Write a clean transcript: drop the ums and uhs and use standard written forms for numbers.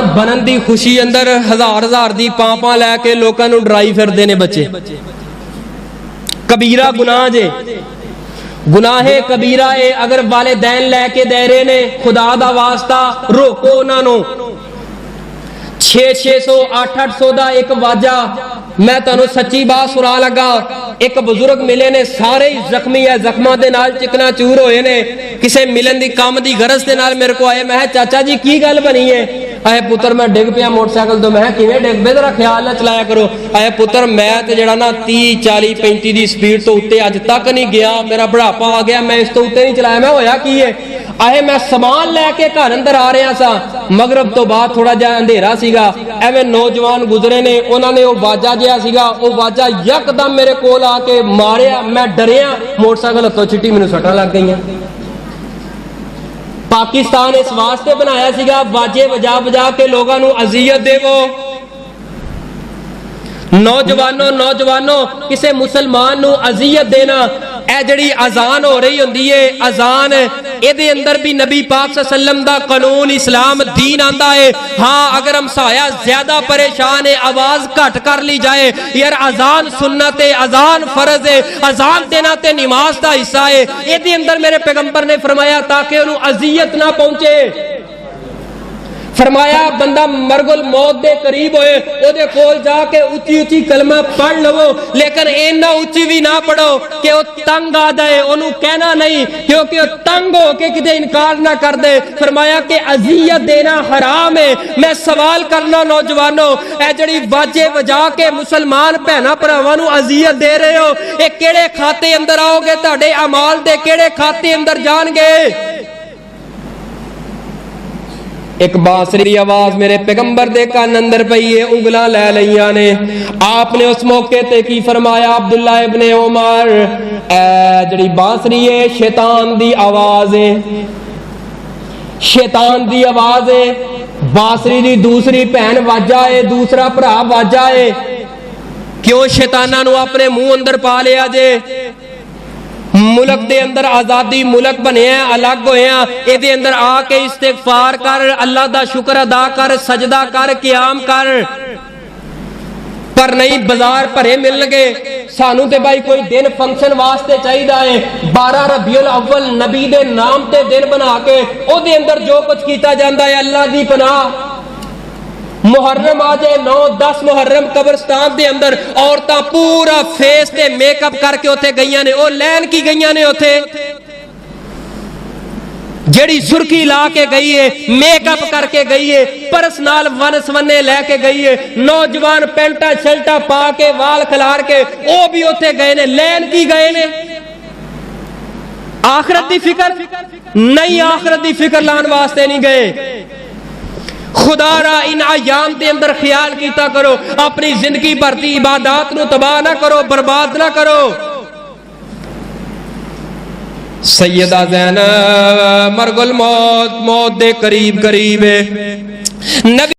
مسلمان بنن دی خوشی اندر ہزار ہزار دی پاں لے کے لوکاں نوں ڈرائی پھردے نے بچے. کبیرہ گناہ جے، گناہ کبیرہ ہے. اگر والدین لے کے دے رہے نے خدا دا واسطہ روکو انہاں نوں. 600 800 دا ایک واجہ میں تانوں سچی بات سنا لگا. ایک بزرگ ملے نے سارے ہی زخمی ہے، زخماں دے نال چکنا چور ہوئے نے. کسے ملن دی کام دی غرض دے نال میرے کو آئے. میں چاچا جی کی گل بنی ہے؟ اے پتر میں ڈگ پیا موٹر سائیکل تو. میں کیویں ڈگ پے؟ ذرا خیال نہ چلایا کرو. اے پتر میں تے جڑا نا 30 40 35 دی سپیڈ تو اتے اج تک نہیں گیا. میرا بڑھاپا آ گیا، میں اس تو اتے نہیں چلایا. میں ہویا کی ہے؟ اے میں سامان لے کے گھر اندر آ رہا سا. مغرب تو بعد تھوڑا جہا اندھیرا سیگا. ایویں نوجوان گزرے نے، انہوں نے وہ واجہ جہا سیگا، وہ واجہ یکدم میرے کول آ کے ماریا. میں ڈریا، موٹر سائیکل ہتھوں چھٹی، مینوں سٹاں لگ گئی. پاکستان اس واسطے بنایا سیگا واجے بجا بجا کے لوگاں نوں اذیت دے. وہ نوجوانوں کسے مسلمان نوں اذیت دینا، اے جڑی اذان ہو رہی ہوندی ہے اذان، اے دے اندر بھی نبی پاک صلی اللہ علیہ وسلم دا قانون اسلام دین آندا ہے. ہاں اگر ہمسایا زیادہ پریشان ہے آواز گھٹ کر لی جائے. یار اذان سنت ہے، اذان فرض ہے، اذان دینا تے نماز دا حصہ ہے. اے دے اندر میرے پیغمبر نے فرمایا تاکہ انہوں اذیت نہ پہنچے. فرمایا بندہ مرگ الموت دے قریب ہوئے او دے کول جا کے اچھی اچھی کلمہ پڑھ لو، لیکن اینا اچھی بھی نہ پڑھو کہ وہ تنگ آ جائے. انہوں کہنا نہیں کیونکہ وہ تنگ ہو کے کدے انکار نہ کر دے. فرمایا کہ اذیت دینا حرام ہے. میں سوال کرنا نوجوانوں، اے جڑی واجے وجا کے مسلمان بہنا بھراواں نوں اذیت دے رہے ہو، اے کیڑے کھاتے اندر آؤ گے؟ تہاڈے اعمال دے کیڑے کھاتے اندر جان گے؟ ایک بانسری آواز میرے پیغمبر دے کان اندر پئی ہے، انگلاں لے لیاں نے. آپ نے اس موقع تے کی فرمایا؟ عبداللہ ابن عمر، اے جڑی بانسری ہے شیطان دی آواز ہے، شیطان دی آواز ہے. بانسری دی دوسری بہن واجہ ہے، دوسرا بھرا واجہ ہے. کیوں شیطاناں نو اپنے منہ اندر پا لیا جے؟ ملک دے اندر آزادی ملک بنے ہیں، الگ ہوئے ہیں. اے دے اندر آ کے استغفار کر، اللہ دا شکر ادا کر، سجدہ کر، قیام کر. پر نہیں بازار بھرے مل گئے. سانو تے بھائی کوئی دن فنکشن واسطے چاہیے ہے. 12 ربیع الاول نبی دے نام تے دن بنا کے او دے اندر جو کچھ کیتا جاندہ ہے اللہ دی پناہ. محرم آجے 9-10 محرم قبرستان دے اندر عورتاں پورا فیس تے میک اپ کر کے ہوتے گئیاں نے. او لین کی گئیاں نے ہوتے جڑی سرخی لا کے گئی ہے، میک اپ کر کے گئی ہے، پرس نال ون سونے لے کے گئی ہے. نوجوان پینٹا شلٹا پا کے وال کھلار کے او بھی ہوتے گئے نے. لین کی گئے نے؟ آخرت دی فکر نہیں، آخرت دی فکر لان واسطے نہیں گئے. خدا را ان ایام دے اندر خیال کیتا کرو. اپنی زندگی بھرتی عبادات نو تباہ نہ کرو، برباد نہ کرو. سیدہ زینب مرگ الموت، موت دے قریب ہے. نبی